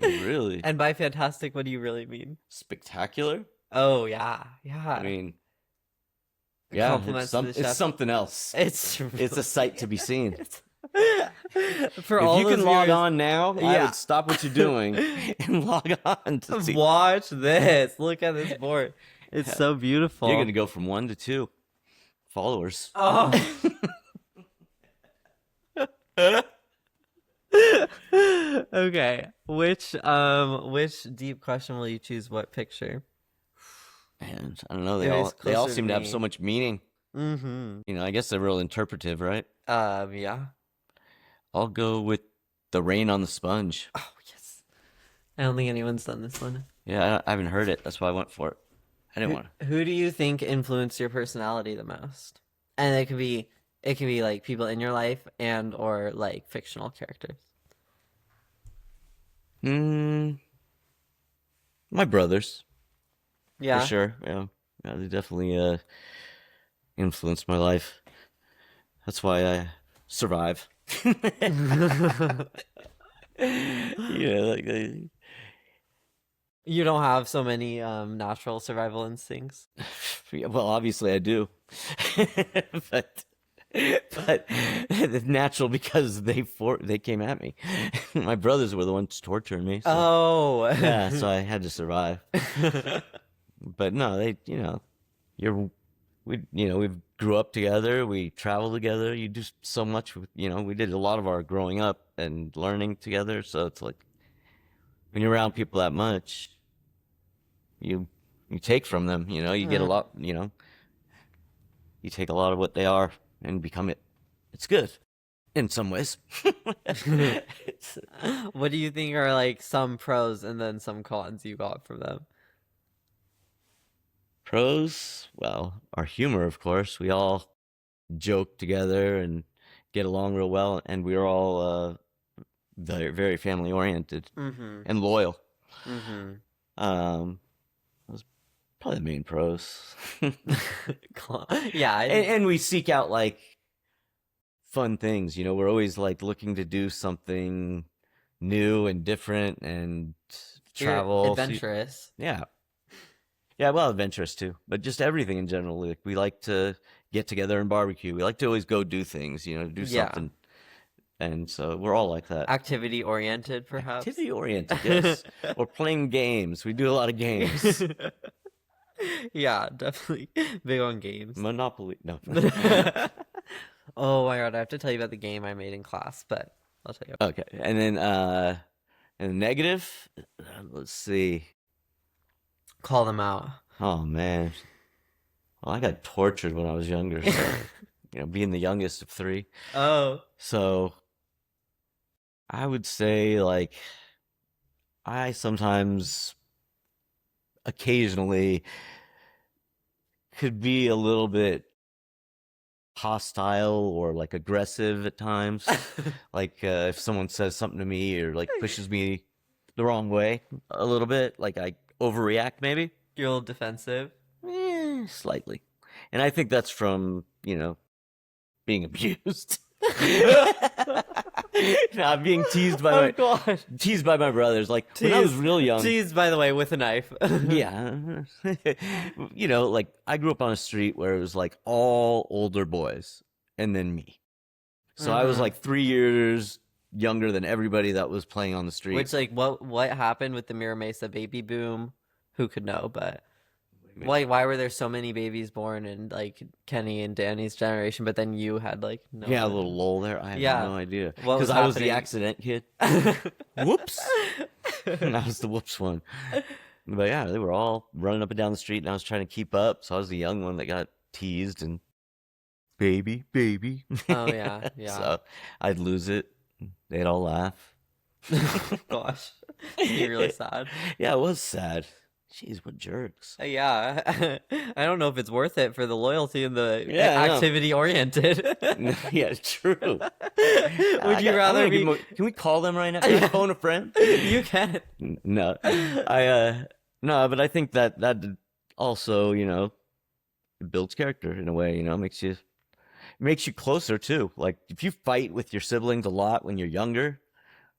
mean, really. And by fantastic, what do you really mean? Spectacular? Oh yeah. Yeah. I mean, yeah, Compliments to the it's chef. something else. It's It's a sight to be seen. For If all you can those log viewers, on now, I Yeah. would stop what you're doing and log on to see. watch this. Look at this board. It's so beautiful. You're gonna go from 1 to 2 followers. Oh. Okay. Which deep question will you choose? What picture? And I don't know. It is They all closer to seem to have me. so much meaning. Mm-hmm. You know, I guess they're real interpretive, right? Yeah. I'll go with the rain on the sponge. Oh yes. I don't think anyone's done this one. Yeah, I haven't heard it. That's why I went for it. I didn't want to. Who do you think influenced your personality the most? And it can be like people in your life and or like fictional characters. My brothers, Yeah. for sure. Yeah, yeah, they definitely influenced my life. That's why I survive. Yeah, like You don't have so many natural survival instincts. well, obviously I do, but it's natural because they came at me. My brothers were the ones torturing me. So. Oh. Yeah, so I had to survive. But no, we grew up together, we travel together, you do so much with, we did a lot of our growing up and learning together, so it's like when you're around people that much, you take from them, you get a lot, you take a lot of what they are and become it. It's good in some ways. What do you think are like some pros and then some cons you got from them? Pros, well, our humor, of course. We all joke together and get along real well, and we're all very, very family oriented Mm-hmm. and loyal. Mm-hmm. Those probably the main pros. Yeah. And we seek out like fun things. We're always like looking to do something new and different and You're travel. adventurous. Yeah. Yeah, well, adventurous too, but just everything in general. Like we like to get together and barbecue. We like to always go do things, do Yeah. something. And so we're all like that. Activity oriented, perhaps. Activity oriented, yes. Or playing games. We do a lot of games. Yeah, definitely big on games. Monopoly. No. Oh my God, I have to tell you about the game I made in class, but I'll tell you. Okay. And then and the negative, let's see. Call them out. Oh man. Well, I got tortured when I was younger, so being the youngest of 3. Oh. So I would say like I sometimes occasionally could be a little bit hostile or like aggressive at times. Like if someone says something to me or like pushes me the wrong way a little bit, like I overreact maybe. You're a little defensive. Slightly. And I think that's from, being abused. Nah, being teased by Oh gosh. teased by my brothers. Like when I was real young. Teased, by the way, with a knife. Yeah. Like I grew up on a street where it was like all older boys and then me. So I was like 3 years younger than everybody that was playing on the street. Which, like, what happened with the Mira Mesa baby boom? Who could know? But why were there so many babies born in like Kenny and Danny's generation, but then you had like no? Yeah, a little lull there. I have no idea because I was the accident kid. Whoops. And I was the whoops one. But yeah, they were all running up and down the street, and I was trying to keep up. So I was the young one that got teased and baby. Oh yeah, yeah. So I'd lose it. They'd all laugh. Gosh, you're really sad. Yeah, it was sad. Jeez, what jerks. Yeah, I don't know if it's worth it for the loyalty and the activity oriented. Yeah, true. Would you rather be? Can we call them right now? Can I phone a friend? You can. No, no, but I think that also, it builds character in a way. Makes you closer too. Like if you fight with your siblings a lot when you're younger,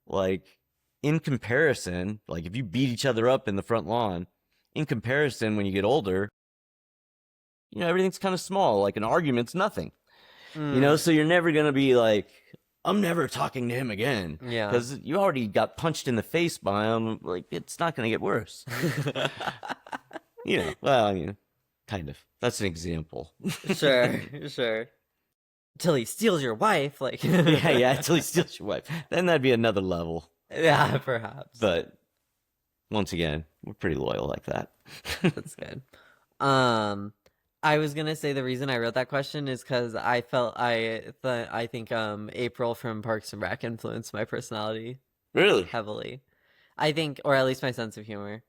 like in comparison, like if you beat each other up in the front lawn, in comparison when you get older, everything's kind of small. Like an argument's nothing. So you're never gonna be like, I'm never talking to him again. Yeah, because you already got punched in the face by him. Like it's not gonna get worse. Well, I mean, kind of. That's an example. Sure. Till he steals your wife, like yeah, till he steals your wife. Then that'd be another level. Yeah, perhaps. But once again, we're pretty loyal like that. That's good. I was gonna say the reason I wrote that question is because I think April from Parks and Rec influenced my personality really heavily. I think, or at least my sense of humor.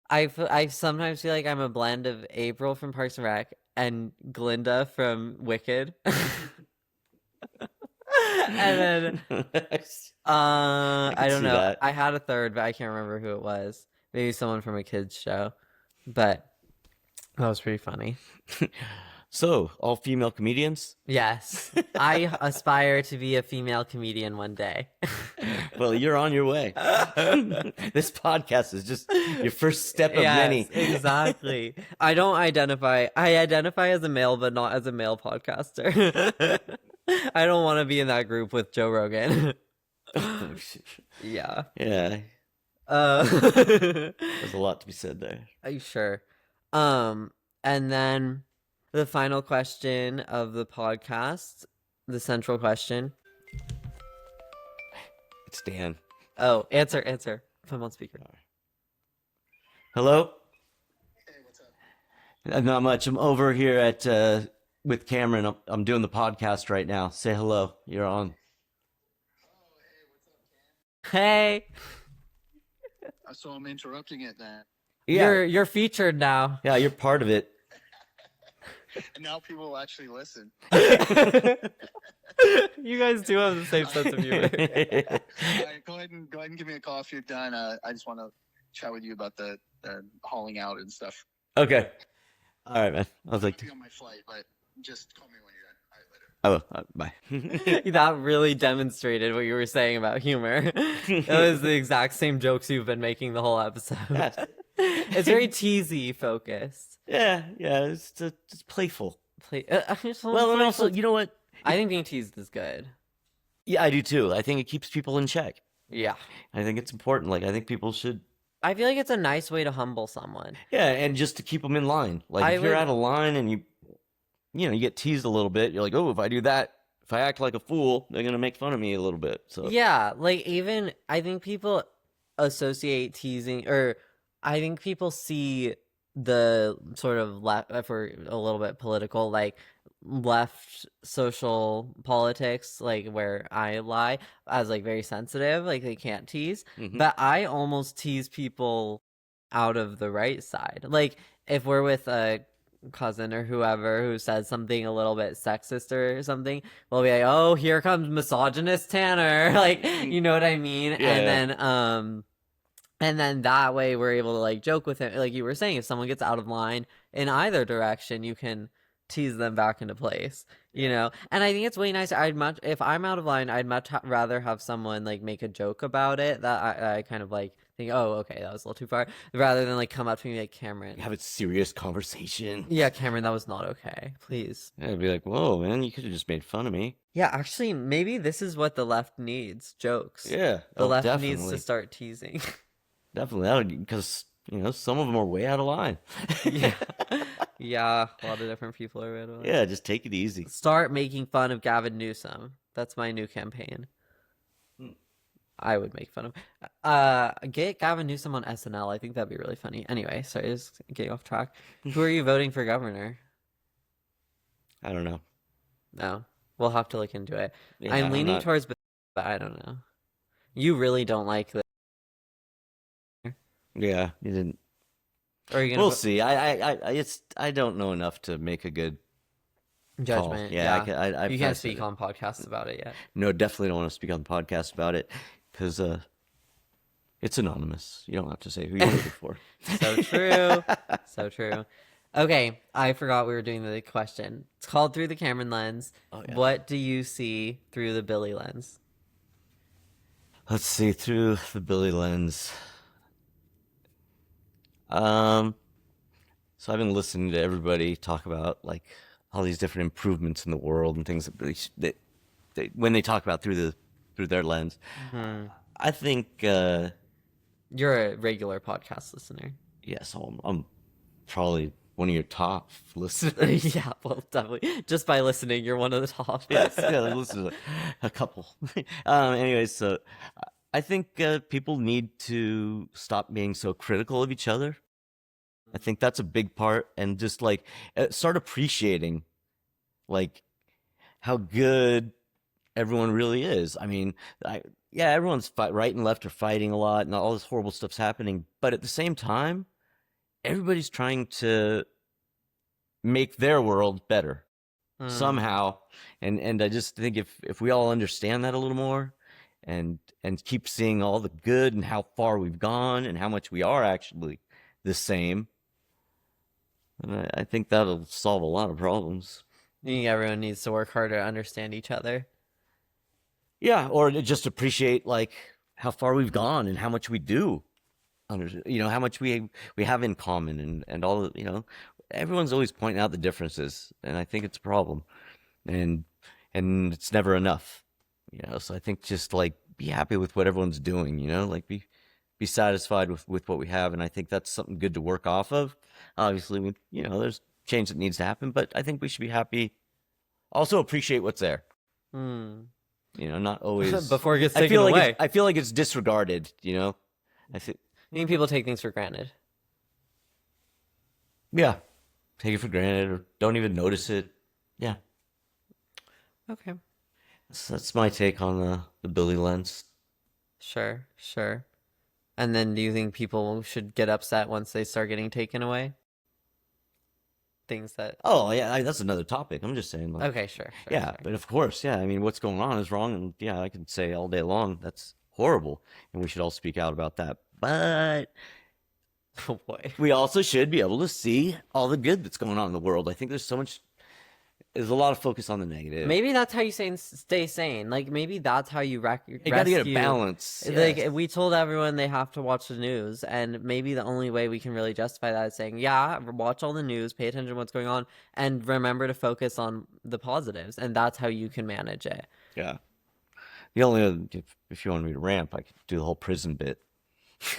I sometimes feel like I'm a blend of April from Parks and Rec and Glinda from Wicked. And then I don't know. That. I had a third, but I can't remember who it was. Maybe someone from a kids show. But that was pretty funny. So, all female comedians? Yes. I aspire to be a female comedian one day. Well, you're on your way. This podcast is just your first step of many. Exactly. I identify as a male, but not as a male podcaster. I don't want to be in that group with Joe Rogan. Yeah. Yeah. There's a lot to be said there. Are you sure? And then the final question of the podcast, the central question. It's Dan. Oh, answer. If I'm on speaker. Hello? Hey, what's up? Not much. I'm over here at with Cameron. I'm doing the podcast right now. Say hello. You're on. Oh, hey, what's up, Cam? Hey. So I'm interrupting it then. Yeah. You're featured now. Yeah, you're part of it. Now people will actually listen. You guys do have the same sense of humor. All right, go ahead and give me a call if you're done. I just want to chat with you about the hauling out and stuff. Okay. All right, man. I was like, I'll be on my flight, but just call me when you're done. All right, later. bye. That really demonstrated what you were saying about humor. That was the exact same jokes you've been making the whole episode. It's very teasy focused. Yeah, it's playful. Well, And also, you know what? I think being teased is good. Yeah, I do too. I think it keeps people in check. Yeah. I think it's important. Like, I think people should. I feel like it's a nice way to humble someone. Yeah, and just to keep them in line. Like, if you're out of line and you get teased a little bit, you're like, oh, if I do that, if I act like a fool, they're gonna make fun of me a little bit. So yeah, like even I think people associate teasing, or I think people see the sort of left, if we're a little bit political, like left social politics, like where I lie, as like very sensitive, like they can't tease. But I almost tease people out of the right side. Like if we're with a cousin or whoever who says something a little bit sexist or something, we'll be like, "Oh, here comes misogynist Tanner." Like, you know what I mean? Yeah. And then that way we're able to like joke with him. Like you were saying, if someone gets out of line in either direction, you can tease them back into place, you know? And I think it's way nicer. If I'm out of line, I'd much rather have someone like make a joke about it that I kind of like think, oh, okay, that was a little too far, rather than like come up to me like, Cameron. Have a serious conversation. Yeah, Cameron, that was not okay. Please. Yeah, I'd be like, whoa, man, you could have just made fun of me. Yeah, actually, maybe this is what the left needs, jokes. Yeah. The Oh, left needs definitely. to start teasing. Definitely. Because, some of them are way out of line. Yeah. Yeah, a lot of different people are right away. Yeah, just take it easy. Start making fun of Gavin Newsom. That's my new campaign. I would make fun of. Get Gavin Newsom on SNL. I think that'd be really funny. Anyway, sorry, just getting off track. Who are you voting for governor? I don't know. No, we'll have to look into it. Yeah, I'm leaning not... towards, but I don't know. You really don't like the. Yeah, you didn't. Or are you gonna We'll see. I don't know enough to make a good judgment? Call. Yeah, Yeah. You can't speak on podcasts about it yet. No, definitely don't want to speak on the podcast about it because it's anonymous. You don't have to say who you voted for. So true. So true. Okay, I forgot we were doing the question. It's called Through the Cameron Lens. Oh, yeah. What do you see through the Billy lens? Let's see, through the Billy lens. So I've been listening to everybody talk about like all these different improvements in the world and things that they when they talk about through their lens. I think You're a regular podcast listener. yes, I'm probably one of your top listeners. Yeah, well, definitely. Just by listening, you're one of the top. Yes, yeah, listen to a couple. Anyways, so I think people need to stop being so critical of each other. I think that's a big part, and just like start appreciating like how good everyone really is. I mean, yeah, everyone's right and left are fighting a lot, and all this horrible stuff's happening. But at the same time, everybody's trying to make their world better somehow. And I just think if we all understand that a little more, and keep seeing all the good and how far we've gone and how much we are actually the same, and I think that'll solve a lot of problems. I think everyone needs to work harder to understand each other. Yeah, or to just appreciate like how far we've gone and how much we do. How much we have in common, and all the, everyone's always pointing out the differences, and I think it's a problem, and it's never enough. So I think just like be happy with what everyone's doing, like be satisfied with what we have, and I think that's something good to work off of. Obviously, there's change that needs to happen, but I think we should be happy. Also appreciate what's there. Not always Before it gets taken away. I feel like it's disregarded. I think people take things for granted. Yeah, take it for granted or don't even notice it. Yeah. Okay. That's my take on the Billy lens. Sure. And then do you think people should get upset once they start getting taken away? Things that... Oh, yeah, that's another topic. I'm just saying. Like, okay, sure. Yeah, sure. but of course, yeah. I mean, what's going on is wrong. And yeah, I can say all day long, that's horrible. And we should all speak out about that. But Oh, boy. we also should be able to see all the good that's going on in the world. I think there's a lot of focus on the negative. Maybe that's how you stay sane. Like, maybe that's how you rescue. You gotta get a balance. Like, we told everyone they have to watch the news, and maybe the only way we can really justify that is saying, yeah, watch all the news, pay attention to what's going on, and remember to focus on the positives, and that's how you can manage it. Yeah. The only, if you want me to ramp, I could do the whole prison bit.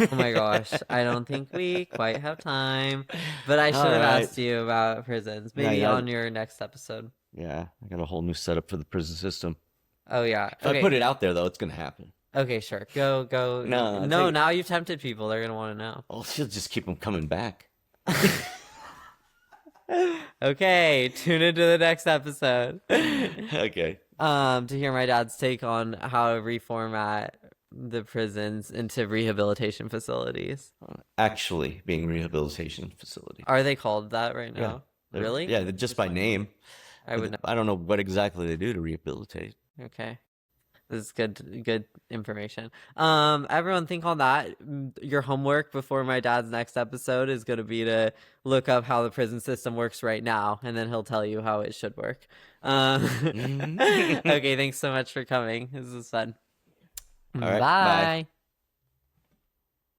Oh my gosh, I don't think we quite have time, but I should have asked you about prisons, maybe on your next episode. Yeah, I got a whole new setup for the prison system. Oh yeah. If I put it out there though, it's gonna happen. Okay, sure. Go. No, now you've tempted people. They're gonna want to know. Oh, she'll just keep them coming back. Okay, tune into the next episode. Okay. To hear my dad's take on how to reformat the prisons into rehabilitation facilities. Actually being rehabilitation facility. Are they called that right now? Really? Yeah, just by name. I would know. I don't know what exactly they do to rehabilitate. Okay. This is good information. Everyone think on that. Your homework before my dad's next episode is going to be to look up how the prison system works right now, and then he'll tell you how it should work. Mhm. Okay, thanks so much for coming. This is fun. All right, bye. Bye.